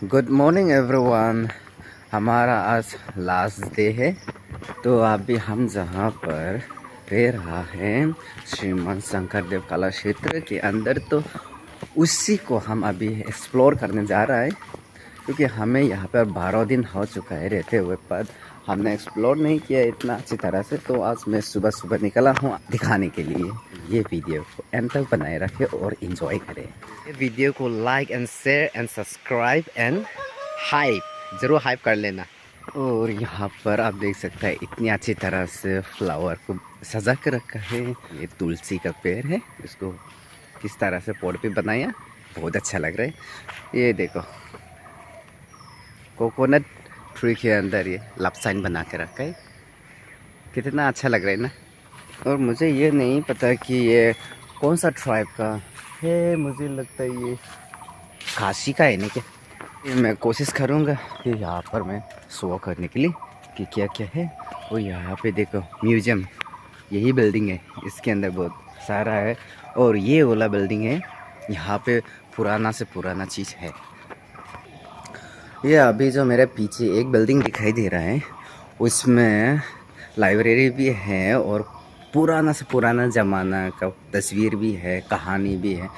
Good morning everyone. हमारा आज last day है। तो अभी हम जहाँ पर रह रहा है श्रीमान शंकरदेव कला क्षेत्र के अंदर, तो उसी को हम अभी एक्सप्लोर करने जा रहा है। क्योंकि हमें यहाँ पर 12 दिन हो चुका है रहते हुए, पर हमने एक्सप्लोर नहीं किया इतना अच्छी तरह से। तो आज मैं सुबह सुबह निकला हूँ दिखाने के लिए। ये वीडियो को एंड तक बनाए रखें और इन्जॉय करें। ये वीडियो को like and share and subscribe and hype ज़रूर हाइप कर लेना। और यहाँ पर आप देख सकते हैं इतनी अच्छी तरह से फ्लावर को सजा कर रखा है। ये तुलसी का पेड़ है, इसको किस तरह से पॉट पे बनाया, बहुत अच्छा लग रहा है। ये देखो कोकोनट ट्री के अंदर ये लव साइन बना के रखा है, कितना अच्छा लग रहा है ना। और मुझे ये नहीं पता कि ये कौन सा ट्राइब का है, मुझे लगता है ये खासी का है नहीं क्या। मैं कोशिश करूँगा कि यहाँ पर मैं शो करने के लिए कि क्या क्या है। और यहाँ पे देखो म्यूजियम, यही बिल्डिंग है, इसके अंदर बहुत सारा है। और ये वाला बिल्डिंग है, यहाँ पे पुराना से पुराना चीज़ है। ये अभी जो मेरे पीछे एक बिल्डिंग दिखाई दे रहा है, उसमें लाइब्रेरी भी है और पुराना से पुराना ज़माना का तस्वीर भी है, कहानी भी है।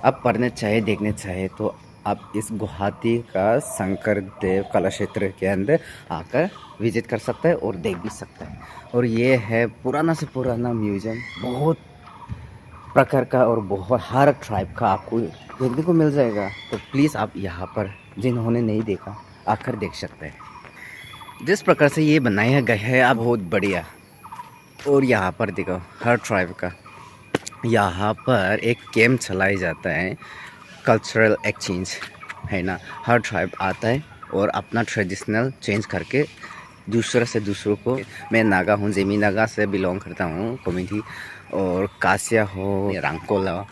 आप पढ़ने चाहे देखने चाहे तो आप इस गुवाहाटी का शंकरदेव कला क्षेत्र के अंदर आकर विजिट कर सकते हैं और देख भी सकते हैं। और ये है पुराना से पुराना म्यूजियम, बहुत प्रकार का और बहुत हर ट्राइब का आपको देखने को मिल जाएगा। तो प्लीज़ आप यहाँ पर जिन्होंने नहीं देखा आकर देख सकते हैं। जिस प्रकार से ये बनाया गया है आप बहुत बढ़िया। और यहाँ पर देखो हर ट्राइब का यहाँ पर एक कैंप चलाया जाता है, कल्चरल एक्सचेंज है ना। हर ट्राइब आता है और अपना ट्रेडिशनल चेंज करके दूसरे से दूसरों को, मैं नागा हूँ, जेमी नागा से बिलोंग करता हूँ कम्युनिटी, और कासिया हो, रंगकोला,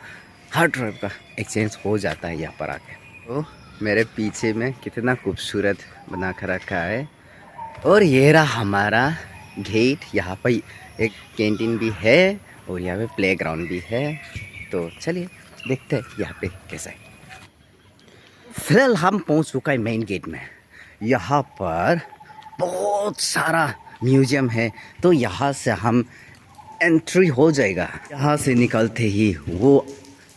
हर ट्राइब का एक्सचेंज हो जाता है यहाँ पर आके। तो मेरे पीछे में कितना खूबसूरत बना कर रखा है। और ये रहा हमारा गेट। यहाँ पर एक कैंटीन भी है और यहाँ पे प्लेग्राउंड भी है। तो चलिए देखते हैं यहाँ पे कैसा है। फिलहाल हम पहुँच चुका है मेन गेट में। यहाँ पर बहुत सारा म्यूजियम है, तो यहाँ से हम एंट्री हो जाएगा। यहाँ से निकलते ही वो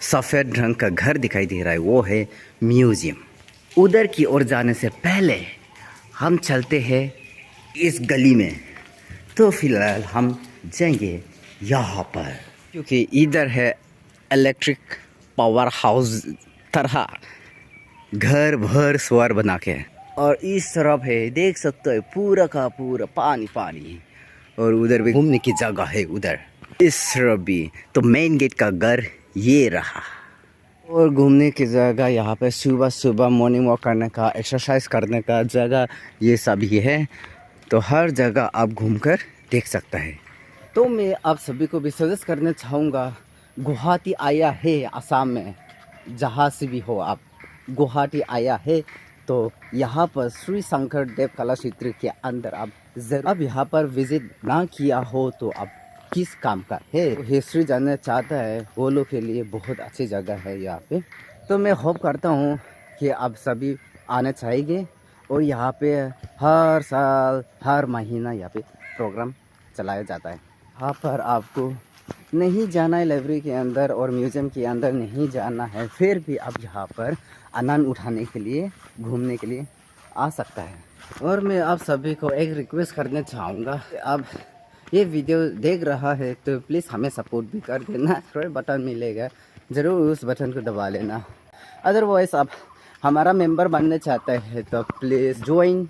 सफ़ेद रंग का घर दिखाई दे रहा है, वो है म्यूजियम। उधर की ओर जाने से पहले हम चलते हैं इस गली में। तो फिलहाल हम जाएंगे यहाँ पर, क्योंकि इधर है इलेक्ट्रिक पावर हाउस तरह घर भर स्वर बना के। और इस तरफ है, देख सकते हो पूरा का पूरा पानी पानी। और उधर भी घूमने की जगह है, उधर इस तरफ भी। तो मेन गेट का घर ये रहा। और घूमने की जगह यहाँ पे सुबह सुबह मॉर्निंग वॉक करने का, एक्सरसाइज करने का जगह ये सभी है। तो हर जगह आप घूमकर देख सकते हैं। तो मैं आप सभी को भी सजेस्ट करना चाहूँगा, गुवाहाटी आया है असम में, जहाँ से भी हो आप गुवाहाटी आया है तो यहाँ पर श्री शंकरदेव कला क्षेत्र के अंदर आप जरूर, अब यहाँ पर विजिट ना किया हो तो आप किस काम का है, हिस्ट्री जानना चाहता है वो लोग के लिए बहुत अच्छी जगह है यहाँ पे। तो मैं होप करता हूँ कि आप सभी आना चाहेंगे। और यहाँ पे हर साल हर महीना यहाँ पे प्रोग्राम चलाया जाता है। यहाँ पर आपको नहीं जाना है लाइब्रेरी के अंदर और म्यूज़ियम के अंदर नहीं जाना है, फिर भी आप यहाँ पर आनंद उठाने के लिए, घूमने के लिए आ सकता है। और मैं आप सभी को एक रिक्वेस्ट करना चाहूँगा, आप ये वीडियो देख रहा है तो प्लीज़ हमें सपोर्ट भी कर देना। सब्सक्राइब बटन मिलेगा, ज़रूर उस बटन को दबा लेना। अदरवाइज़ आप हमारा मेंबर बनना चाहते हैं तो प्लीज़ ज्वाइन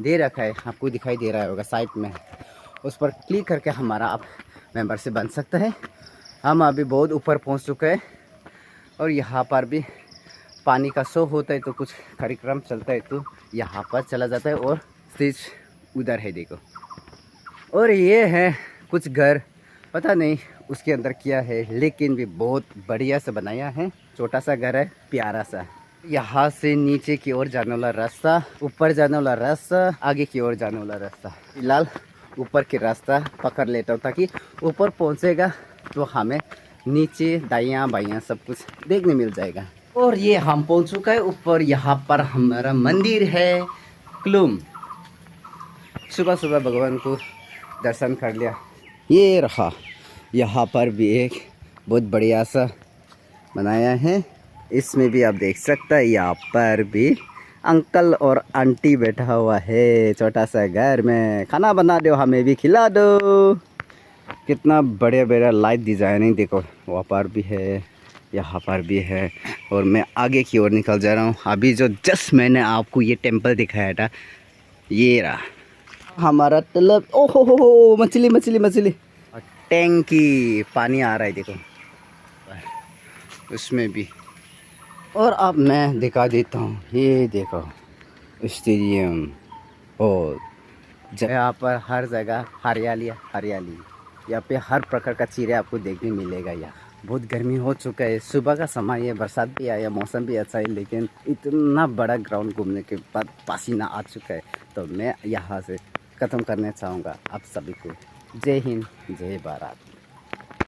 दे रखा है, आपको दिखाई दे रहा होगा साइड में, उस पर क्लिक करके हमारा आप मेंबर से बन सकता है। हम अभी बहुत ऊपर पहुंच चुके हैं। और यहाँ पर भी पानी का शो होता है, तो कुछ कार्यक्रम चलता है तो यहाँ पर चला जाता है। और स्टेज उधर है देखो। और ये है कुछ घर, पता नहीं उसके अंदर क्या है, लेकिन भी बहुत बढ़िया से बनाया है। छोटा सा घर है, प्यारा सा। यहाँ से नीचे की ओर जाने वाला रास्ता, ऊपर जाने वाला रास्ता, आगे की ओर जाने वाला रास्ता। फिलहाल ऊपर के रास्ता पकड़ लेता हूँ, ताकि ऊपर पहुँचेगा तो हमें नीचे दायां बायां सब कुछ देखने मिल जाएगा। और ये हम पहुंच चुका है ऊपर। यहाँ पर हमारा मंदिर है क्लूम। सुबह सुबह भगवान को दर्शन कर लिया। ये रहा, यहाँ पर भी एक बहुत बढ़िया सा बनाया है। इसमें भी आप देख सकते हैं, यहाँ पर भी अंकल और आंटी बैठा हुआ है। छोटा सा घर में खाना बना दो, हमें भी खिला दो। कितना बढ़िया बढ़िया लाइट डिज़ाइनिंग देखो, वहाँ पर भी है, यहाँ पर भी है। और मैं आगे की ओर निकल जा रहा हूँ। अभी जो जस्ट मैंने आपको ये टेंपल दिखाया था, ये रहा हमारा तालाब। ओहो हो, मछली मछली मछली। और टैंकी पानी आ रहा है देखो उसमें भी। और अब मैं दिखा देता हूँ, ये देखो स्टेडियम। और यहाँ पर हर जगह हरियाली हरियाली। यहाँ पे हर प्रकार का चिड़िया आपको देखने मिलेगा। यहाँ बहुत गर्मी हो चुका है, सुबह का समय है, बरसात भी आया, मौसम भी अच्छा है, लेकिन इतना बड़ा ग्राउंड घूमने के बाद पसीना आ चुका है। तो मैं यहाँ से ख़त्म करना चाहूँगा आप सभी को। जय हिंद, जय भारत।